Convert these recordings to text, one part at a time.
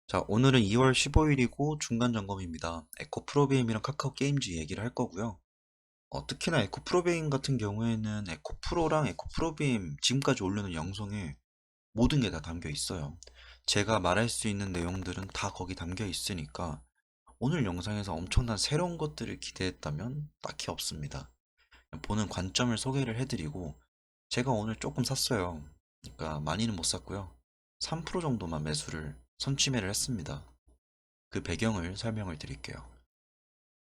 자, 오늘은 2월 15일이고 중간 점검입니다. 에코 프로비엠이랑 카카오 게임즈 얘기를 할 거고요. 특히나 에코 프로비엠 같은 경우에는 에코 프로랑 에코 프로비엠 지금까지 올려놓은 영상에 모든 게 다 담겨 있어요. 제가 말할 수 있는 내용들은 다 거기 담겨 있으니까 오늘 영상에서 엄청난 새로운 것들을 기대했다면 딱히 없습니다. 그냥 보는 관점을 소개를 해드리고 제가 오늘 조금 샀어요. 그러니까 많이는 못 샀고요. 3% 정도만 매수를 선취매를 했습니다. 그 배경을 설명을 드릴게요.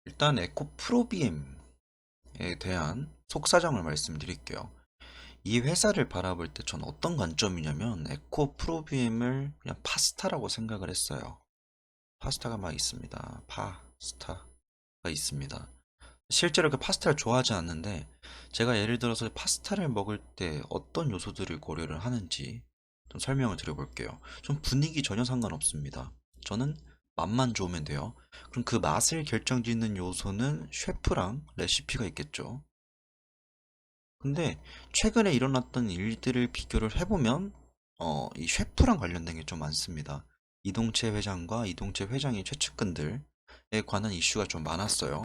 일단 에코 프로비엠에 대한 속사정을 말씀드릴게요. 이 회사를 바라볼 때 전 어떤 관점이냐면 에코 프로비엠을 그냥 파스타라고 생각을 했어요. 파스타가 막 있습니다. 파스타가 있습니다. 실제로 그 파스타를 좋아하지 않는데 제가 예를 들어서 파스타를 먹을 때 어떤 요소들을 고려를 하는지 좀 설명을 드려볼게요. 좀 분위기 전혀 상관없습니다. 저는 맛만 좋으면 돼요. 그럼 그 맛을 결정짓는 요소는 셰프랑 레시피가 있겠죠. 근데 최근에 일어났던 일들을 비교를 해보면 이 셰프랑 관련된 게 좀 많습니다. 이동채 회장과 이동채 회장의 최측근들에 관한 이슈가 좀 많았어요.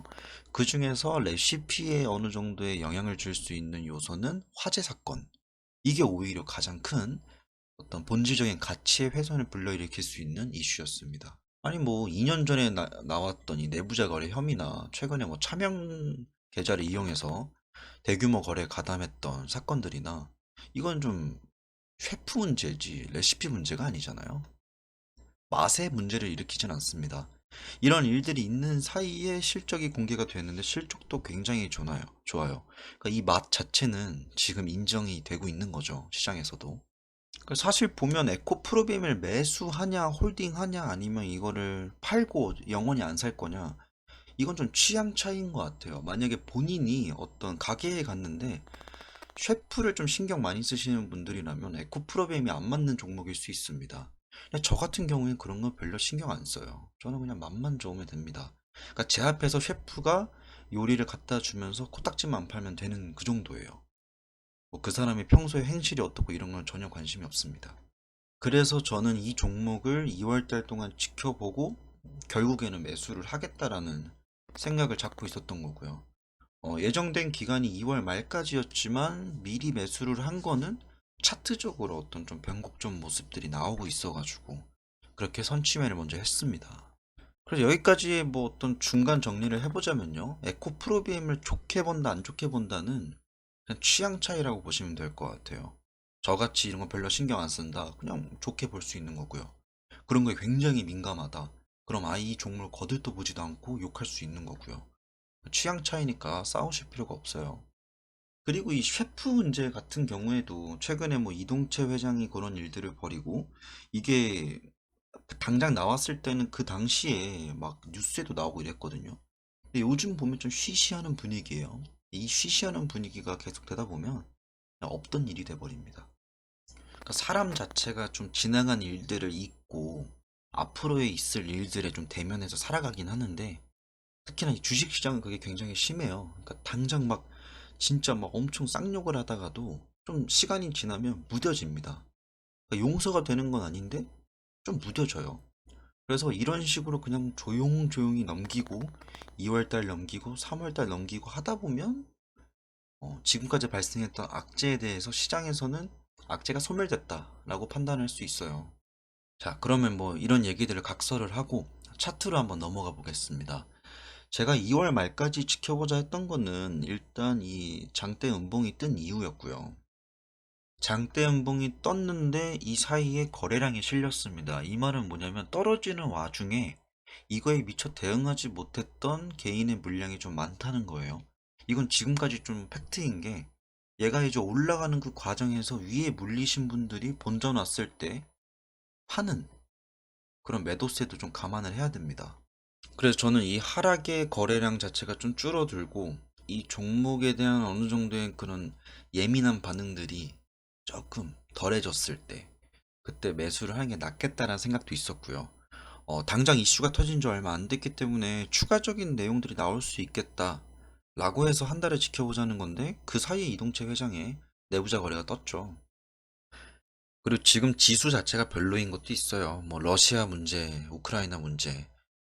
그 중에서 레시피에 어느 정도의 영향을 줄 수 있는 요소는 화재 사건. 이게 오히려 가장 큰 어떤 본질적인 가치의 훼손을 불러일으킬 수 있는 이슈였습니다. 아니 뭐 2년 전에 나왔던 이 내부자 거래 혐의나 최근에 뭐 차명 계좌를 이용해서 대규모 거래에 가담했던 사건들이나 이건 좀 셰프 문제지 레시피 문제가 아니잖아요. 맛의 문제를 일으키진 않습니다. 이런 일들이 있는 사이에 실적이 공개가 됐는데 실적도 굉장히 좋아요. 그러니까 이 맛 자체는 지금 인정이 되고 있는 거죠. 시장에서도. 그러니까 사실 보면 에코 프로빔을 매수하냐, 홀딩하냐, 아니면 이거를 팔고 영원히 안 살 거냐, 이건 좀 취향 차이인 것 같아요. 만약에 본인이 어떤 가게에 갔는데 셰프를 좀 신경 많이 쓰시는 분들이라면 에코 프로빔이 안 맞는 종목일 수 있습니다. 근데 저 같은 경우엔 그런 건 별로 신경 안 써요. 저는 그냥 맛만 좋으면 됩니다. 그러니까 제 앞에서 셰프가 요리를 갖다 주면서 코딱지만 안 팔면 되는 그 정도예요. 뭐 그 사람이 평소에 행실이 어떻고 이런 건 전혀 관심이 없습니다. 그래서 저는 이 종목을 2월 달 동안 지켜보고 결국에는 매수를 하겠다라는 생각을 잡고 있었던 거고요. 예정된 기간이 2월 말까지였지만 미리 매수를 한 거는 차트적으로 어떤 좀 변곡점 모습들이 나오고 있어가지고 그렇게 선취매를 먼저 했습니다. 그래서 여기까지의 뭐 어떤 중간 정리를 해보자면요. 에코 프로비엠을 좋게 본다, 안 좋게 본다는 그냥 취향 차이라고 보시면 될 것 같아요. 저같이 이런 거 별로 신경 안 쓴다. 그냥 좋게 볼 수 있는 거고요. 그런 거에 굉장히 민감하다. 그럼 아예 이 종목을 거들떠 보지도 않고 욕할 수 있는 거고요. 취향 차이니까 싸우실 필요가 없어요. 그리고 이 셰프 문제 같은 경우에도 최근에 뭐 이동채 회장이 그런 일들을 벌이고 이게 당장 나왔을 때는 그 당시에 막 뉴스에도 나오고 이랬거든요. 근데 요즘 보면 좀 쉬쉬하는 분위기예요. 이 쉬쉬하는 분위기가 계속 되다 보면 그냥 없던 일이 돼버립니다. 그러니까 사람 자체가 좀 지나간 일들을 잊고 앞으로에 있을 일들에 좀 대면해서 살아가긴 하는데 특히나 이 주식시장은 그게 굉장히 심해요. 그러니까 당장 막 진짜 막 엄청 쌍욕을 하다가도 좀 시간이 지나면 무뎌집니다. 그러니까 용서가 되는 건 아닌데 좀 무뎌져요. 그래서 이런 식으로 그냥 조용조용히 넘기고 2월달 넘기고 3월달 넘기고 하다 보면 지금까지 발생했던 악재에 대해서 시장에서는 악재가 소멸됐다라고 판단할 수 있어요. 자, 그러면 뭐 이런 얘기들을 각설을 하고 차트로 한번 넘어가 보겠습니다. 제가 2월 말까지 지켜보자 했던 거는 일단 이 장대 음봉이 뜬 이유였고요. 장대 음봉이 떴는데 이 사이에 거래량이 실렸습니다. 이 말은 뭐냐면 떨어지는 와중에 이거에 미처 대응하지 못했던 개인의 물량이 좀 많다는 거예요. 이건 지금까지 좀 팩트인 게 얘가 이제 올라가는 그 과정에서 위에 물리신 분들이 본전 왔을 때 파는 그런 매도세도 좀 감안을 해야 됩니다. 그래서 저는 이 하락의 거래량 자체가 좀 줄어들고 이 종목에 대한 어느 정도의 그런 예민한 반응들이 조금 덜해졌을 때 그때 매수를 하는 게 낫겠다라는 생각도 있었고요. 당장 이슈가 터진 지 얼마 안 됐기 때문에 추가적인 내용들이 나올 수 있겠다 라고 해서 한 달을 지켜보자는 건데 그 사이에 이동채 회장의 내부자 거래가 떴죠. 그리고 지금 지수 자체가 별로인 것도 있어요. 뭐 러시아 문제, 우크라이나 문제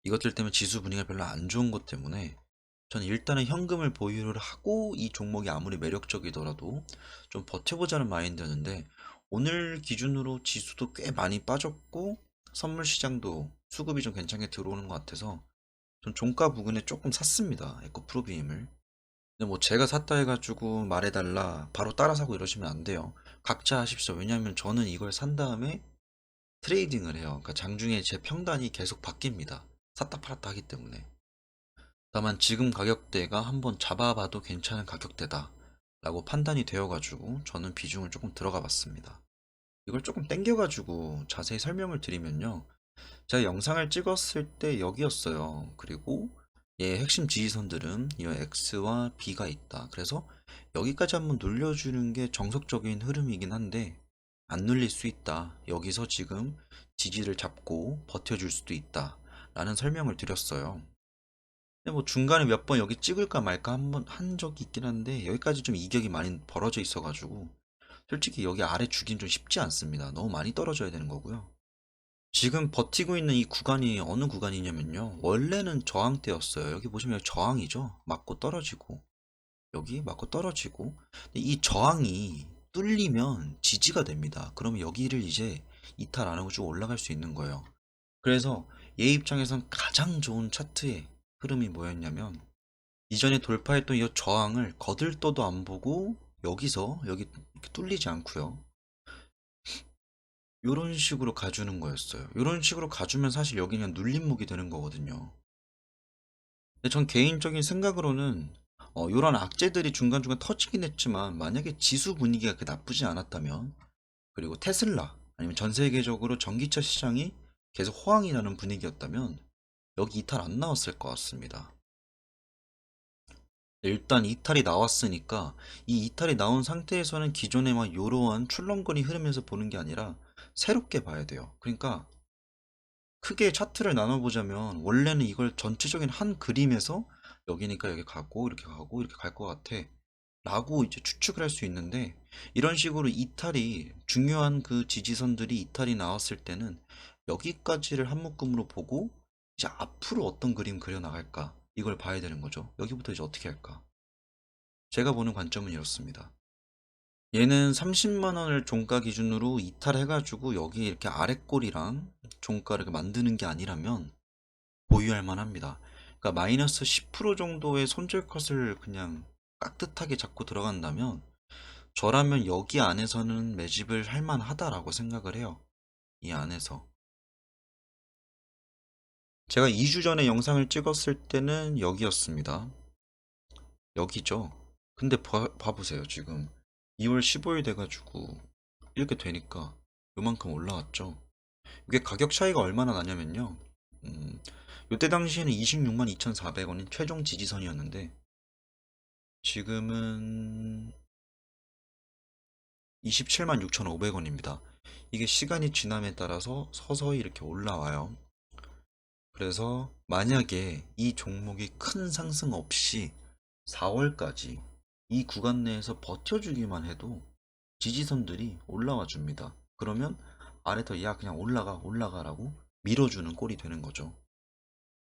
이것들 때문에 지수 분위기가 별로 안 좋은 것 때문에 저는 일단은 현금을 보유를 하고 이 종목이 아무리 매력적이더라도 좀 버텨보자는 마인드였는데 오늘 기준으로 지수도 꽤 많이 빠졌고 선물 시장도 수급이 좀 괜찮게 들어오는 것 같아서 전 종가 부근에 조금 샀습니다. 에코 프로비엠을. 근데 뭐 제가 샀다 해가지고 말해달라 바로 따라 사고 이러시면 안 돼요. 각자 하십시오. 왜냐하면 저는 이걸 산 다음에 트레이딩을 해요. 그러니까 장중에 제 평단이 계속 바뀝니다. 샀다 팔았다 하기 때문에. 다만 지금 가격대가 한번 잡아봐도 괜찮은 가격대다 라고 판단이 되어가지고 저는 비중을 조금 들어가 봤습니다. 이걸 조금 땡겨가지고 자세히 설명을 드리면요. 제가 영상을 찍었을 때 여기였어요. 그리고 얘 핵심 지지선들은 이 X와 B가 있다. 그래서 여기까지 한번 눌려주는 게 정석적인 흐름이긴 한데 안 눌릴 수 있다. 여기서 지금 지지를 잡고 버텨줄 수도 있다. 라는 설명을 드렸어요. 근데 뭐 중간에 몇 번 여기 찍을까 말까 한번 한 적이 있긴 한데 여기까지 좀 이격이 많이 벌어져 있어가지고 솔직히 여기 아래 주긴 좀 쉽지 않습니다. 너무 많이 떨어져야 되는 거고요. 지금 버티고 있는 이 구간이 어느 구간이냐면요. 원래는 저항대였어요. 여기 보시면 저항이죠. 맞고 떨어지고 여기 맞고 떨어지고 근데 이 저항이 뚫리면 지지가 됩니다. 그러면 여기를 이제 이탈 안 하고 쭉 올라갈 수 있는 거예요. 그래서 얘 입장에선 가장 좋은 차트의 흐름이 뭐였냐면 이전에 돌파했던 이 저항을 거들떠도 안 보고 여기서 여기 이렇게 뚫리지 않고요. 이런 식으로 가주는 거였어요. 이런 식으로 가주면 사실 여기는 눌림목이 되는 거거든요. 근데 전 개인적인 생각으로는 이런 악재들이 중간중간 터지긴 했지만 만약에 지수 분위기가 그렇게 나쁘지 않았다면 그리고 테슬라 아니면 전 세계적으로 전기차 시장이 계속 호황이 나는 분위기였다면 여기 이탈 안 나왔을 것 같습니다. 일단 이탈이 나왔으니까 이 이탈이 나온 상태에서는 기존에 막 이러한 출렁거리 흐름에서 보는 게 아니라 새롭게 봐야 돼요. 그러니까 크게 차트를 나눠보자면 원래는 이걸 전체적인 한 그림에서 여기니까 여기 가고 이렇게 가고 이렇게 갈 것 같아 라고 이제 추측을 할 수 있는데 이런 식으로 이탈이 중요한 그 지지선들이 이탈이 나왔을 때는 여기까지를 한 묶음으로 보고 이제 앞으로 어떤 그림 그려 나갈까 이걸 봐야 되는 거죠. 여기부터 이제 어떻게 할까. 제가 보는 관점은 이렇습니다. 얘는 30만 원을 종가 기준으로 이탈해가지고 여기 이렇게 아랫골이랑 종가를 만드는 게 아니라면 보유할 만합니다. 그러니까 마이너스 10% 정도의 손절컷을 그냥 깍듯하게 잡고 들어간다면 저라면 여기 안에서는 매집을 할 만하다라고 생각을 해요. 이 안에서. 제가 2주 전에 영상을 찍었을 때는 여기였습니다. 여기죠. 근데 봐보세요. 지금 2월 15일 돼가지고 이렇게 되니까 요만큼 올라왔죠. 이게 가격 차이가 얼마나 나냐면요. 요때 당시에는 26만 2,400원인 최종 지지선이었는데 지금은 27만 6,500원입니다. 이게 시간이 지남에 따라서 서서히 이렇게 올라와요. 그래서 만약에 이 종목이 큰 상승 없이 4월까지 이 구간 내에서 버텨주기만 해도 지지선들이 올라와 줍니다. 그러면 아래서 야 그냥 올라가 올라가라고 밀어주는 꼴이 되는 거죠.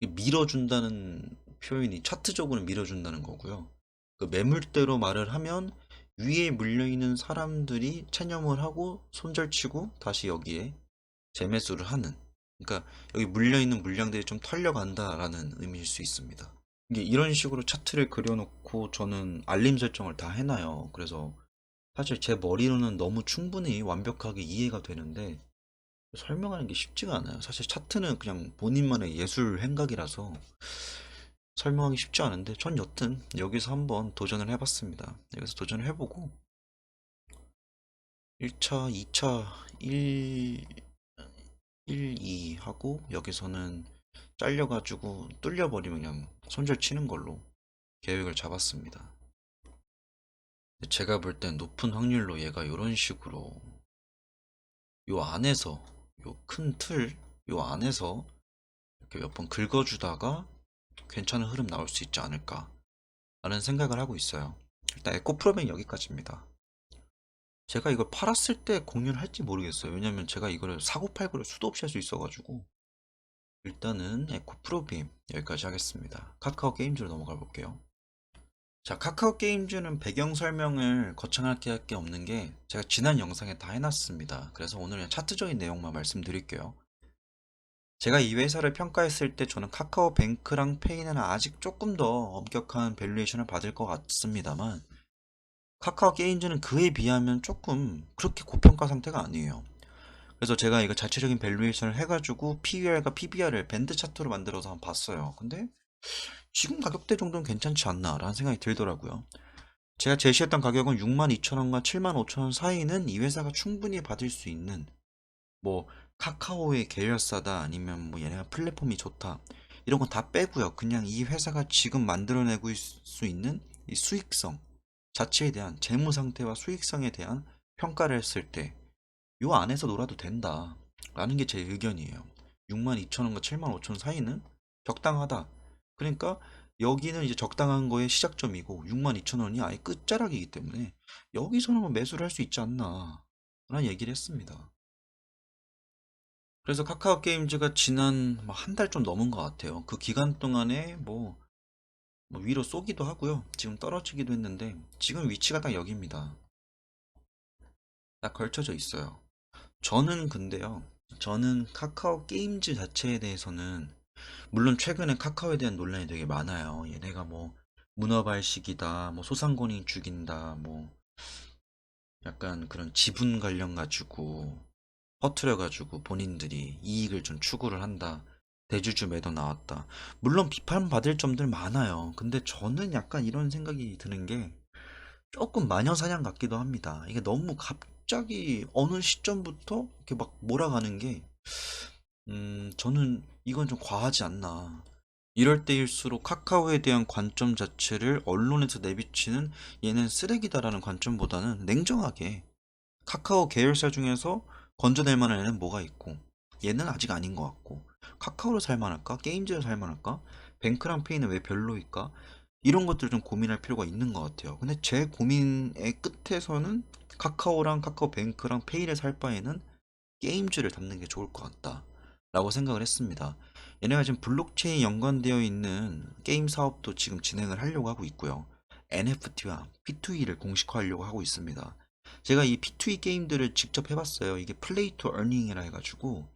밀어준다는 표현이 차트적으로 밀어준다는 거고요. 그 매물대로 말을 하면 위에 물려있는 사람들이 체념을 하고 손절치고 다시 여기에 재매수를 하는 그러니까 여기 물려있는 물량들이 좀 털려간다라는 의미일 수 있습니다. 이게 이런 식으로 차트를 그려놓고 저는 알림 설정을 다 해놔요. 그래서 사실 제 머리로는 너무 충분히 완벽하게 이해가 되는데 설명하는 게 쉽지가 않아요. 사실 차트는 그냥 본인만의 예술 행각이라서 설명하기 쉽지 않은데 전 여튼 여기서 한번 도전을 해봤습니다. 여기서 도전을 해보고 1차, 2차, 2 하고 여기서는 잘려가지고 뚫려버리면 그냥 손절 치는 걸로 계획을 잡았습니다. 제가 볼 땐 높은 확률로 얘가 이런 식으로 요 안에서 요 큰 틀, 요 안에서 이렇게 몇 번 긁어주다가 괜찮은 흐름 나올 수 있지 않을까 라는 생각을 하고 있어요. 일단 에코프로는 여기까지입니다. 제가 이걸 팔았을 때 공유를 할지 모르겠어요. 왜냐면 제가 이거를 사고 팔고를 수도 없이 할 수 있어가지고. 일단은 에코 프로빔 여기까지 하겠습니다. 카카오 게임즈로 넘어가 볼게요. 자, 카카오 게임즈는 배경 설명을 거창하게 할 게 없는 게 제가 지난 영상에 다 해놨습니다. 그래서 오늘은 차트적인 내용만 말씀드릴게요. 제가 이 회사를 평가했을 때 저는 카카오뱅크랑 페이는 아직 조금 더 엄격한 밸류에이션을 받을 것 같습니다만 카카오 게임즈는 그에 비하면 조금 그렇게 고평가 상태가 아니에요. 그래서 제가 이거 자체적인 밸류에이션을 해가지고 PER과 PBR을 밴드 차트로 만들어서 한번 봤어요. 근데 지금 가격대 정도는 괜찮지 않나 라는 생각이 들더라고요. 제가 제시했던 가격은 62,000원과 75,000원 사이는 이 회사가 충분히 받을 수 있는, 뭐 카카오의 계열사다 아니면 뭐 얘네가 플랫폼이 좋다 이런 건 다 빼고요. 그냥 이 회사가 지금 만들어내고 수 있는 이 수익성 자체에 대한 재무 상태와 수익성에 대한 평가를 했을 때 요 안에서 놀아도 된다 라는 게 제 의견이에요. 62,000원과 75,000원 사이는 적당하다. 그러니까 여기는 이제 적당한 거의 시작점이고 62,000원이 아예 끝자락이기 때문에 여기서는 뭐 매수를 할 수 있지 않나 라는 얘기를 했습니다. 그래서 카카오 게임즈가 지난 한 달 좀 넘은 것 같아요. 그 기간 동안에 뭐 위로 쏘기도 하고요. 지금 떨어지기도 했는데 지금 위치가 딱 여기입니다. 딱 걸쳐져 있어요. 저는 근데요. 저는 카카오 게임즈 자체에 대해서는 물론 최근에 카카오에 대한 논란이 되게 많아요. 얘네가 뭐 문어발식이다, 뭐 소상공인 죽인다, 뭐 약간 그런 지분 관련 가지고 퍼트려가지고 본인들이 이익을 좀 추구를 한다. 대주주 매도 나왔다. 물론 비판받을 점들 많아요. 근데 저는 약간 이런 생각이 드는 게 조금 마녀사냥 같기도 합니다. 이게 너무 갑자기 어느 시점부터 이렇게 막 몰아가는 게, 저는 이건 좀 과하지 않나. 이럴 때일수록 카카오에 대한 관점 자체를 언론에서 내비치는 얘는 쓰레기다라는 관점보다는 냉정하게 카카오 계열사 중에서 건져낼 만한 애는 뭐가 있고 얘는 아직 아닌 것 같고 카카오를 살만할까? 게임즈를 살만할까? 뱅크랑 페이는 왜 별로일까? 이런 것들을 좀 고민할 필요가 있는 것 같아요. 근데 제 고민의 끝에서는 카카오랑 카카오뱅크랑 페이를 살 바에는 게임즈를 담는 게 좋을 것 같다 라고 생각을 했습니다. 얘네가 지금 블록체인 연관되어 있는 게임 사업도 지금 진행을 하려고 하고 있고요. NFT와 P2E를 공식화하려고 하고 있습니다. 제가 이 P2E 게임들을 직접 해봤어요. 이게 플레이 투 어닝이라 해가지고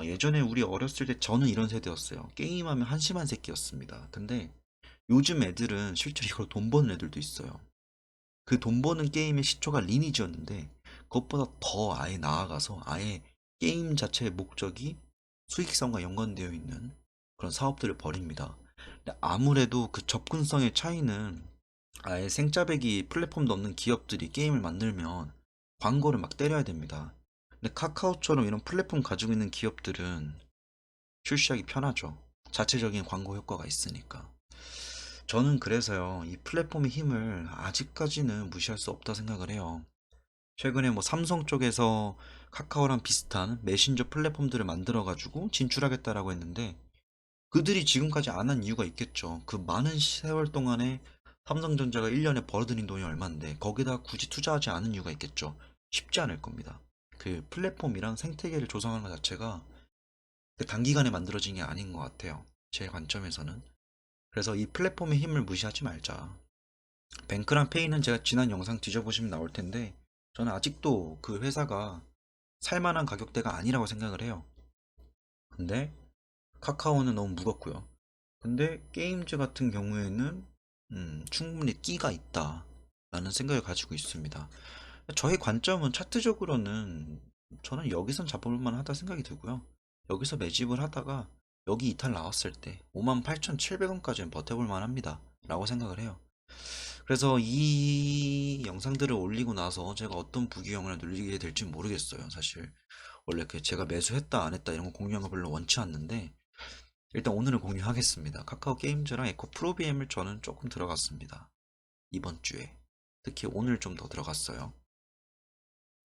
예전에 우리 어렸을 때 저는 이런 세대였어요. 게임하면 한심한 새끼였습니다. 근데 요즘 애들은 실제로 이걸 돈 버는 애들도 있어요. 그 돈 버는 게임의 시초가 리니지였는데 그것보다 더 아예 나아가서 아예 게임 자체의 목적이 수익성과 연관되어 있는 그런 사업들을 벌입니다. 근데 아무래도 그 접근성의 차이는 아예 생짜배기 플랫폼도 없는 기업들이 게임을 만들면 광고를 막 때려야 됩니다. 근데 카카오처럼 이런 플랫폼 가지고 있는 기업들은 출시하기 편하죠. 자체적인 광고 효과가 있으니까. 저는 그래서요, 이 플랫폼의 힘을 아직까지는 무시할 수 없다 생각을 해요. 최근에 뭐 삼성 쪽에서 카카오랑 비슷한 메신저 플랫폼들을 만들어가지고 진출하겠다라고 했는데, 그들이 지금까지 안 한 이유가 있겠죠. 그 많은 세월 동안에 삼성전자가 1년에 벌어들인 돈이 얼만데, 거기다 굳이 투자하지 않은 이유가 있겠죠. 쉽지 않을 겁니다. 그 플랫폼이랑 생태계를 조성하는 것 자체가 그 단기간에 만들어진 게 아닌 것 같아요. 제 관점에서는. 그래서 이 플랫폼의 힘을 무시하지 말자. 뱅크랑 페이는 제가 지난 영상 뒤져보시면 나올 텐데 저는 아직도 그 회사가 살만한 가격대가 아니라고 생각을 해요. 근데 카카오는 너무 무겁고요. 근데 게임즈 같은 경우에는 충분히 끼가 있다 라는 생각을 가지고 있습니다. 저의 관점은 차트적으로는 저는 여기선 잡을만 하다 생각이 들고요. 여기서 매집을 하다가 여기 이탈 나왔을 때 58,700원까지는 버텨볼 만합니다 라고 생각을 해요. 그래서 이 영상들을 올리고 나서 제가 어떤 부귀영을 누리게 될지 모르겠어요. 사실 원래 그 제가 매수했다 안 했다 이런 거 공유하는 거 별로 원치 않는데 일단 오늘은 공유하겠습니다. 카카오 게임즈랑 에코 프로비엠을 저는 조금 들어갔습니다. 이번 주에 특히 오늘 좀 더 들어갔어요.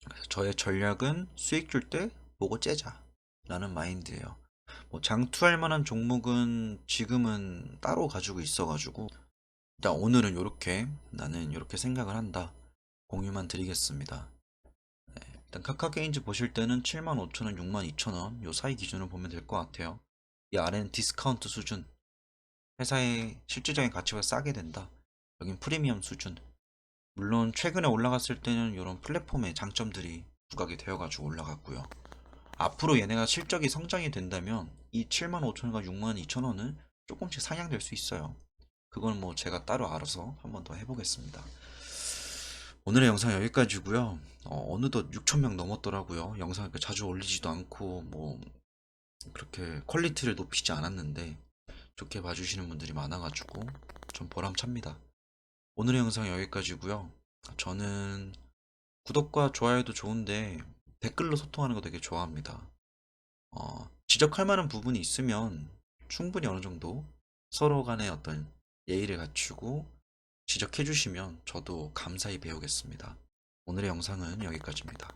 그래서 저의 전략은 수익 줄 때 보고 째자 라는 마인드예요. 뭐 장투할 만한 종목은 지금은 따로 가지고 있어가지고 일단 오늘은 요렇게 나는 요렇게 생각을 한다 공유만 드리겠습니다. 일단 카카오 게임즈 보실 때는 75,000원, 62,000원 요 사이 기준으로 보면 될 것 같아요. 이 아래는 디스카운트 수준, 회사의 실질적인 가치보다 싸게 된다. 여긴 프리미엄 수준. 물론 최근에 올라갔을 때는 이런 플랫폼의 장점들이 부각이 되어가지고 올라갔고요. 앞으로 얘네가 실적이 성장이 된다면 이 75,000원과 62,000원은 조금씩 상향될 수 있어요. 그건 뭐 제가 따로 알아서 한번 더 해보겠습니다. 오늘의 영상 여기까지고요. 어느덧 6,000명 넘었더라고요. 영상을 그렇게 자주 올리지도 않고 뭐 그렇게 퀄리티를 높이지 않았는데 좋게 봐주시는 분들이 많아가지고 좀 보람찹니다. 오늘의 영상 여기까지고요. 저는 구독과 좋아요도 좋은데 댓글로 소통하는 거 되게 좋아합니다. 지적할 만한 부분이 있으면 충분히 어느 정도 서로 간의 어떤 예의를 갖추고 지적해 주시면 저도 감사히 배우겠습니다. 오늘의 영상은 여기까지입니다.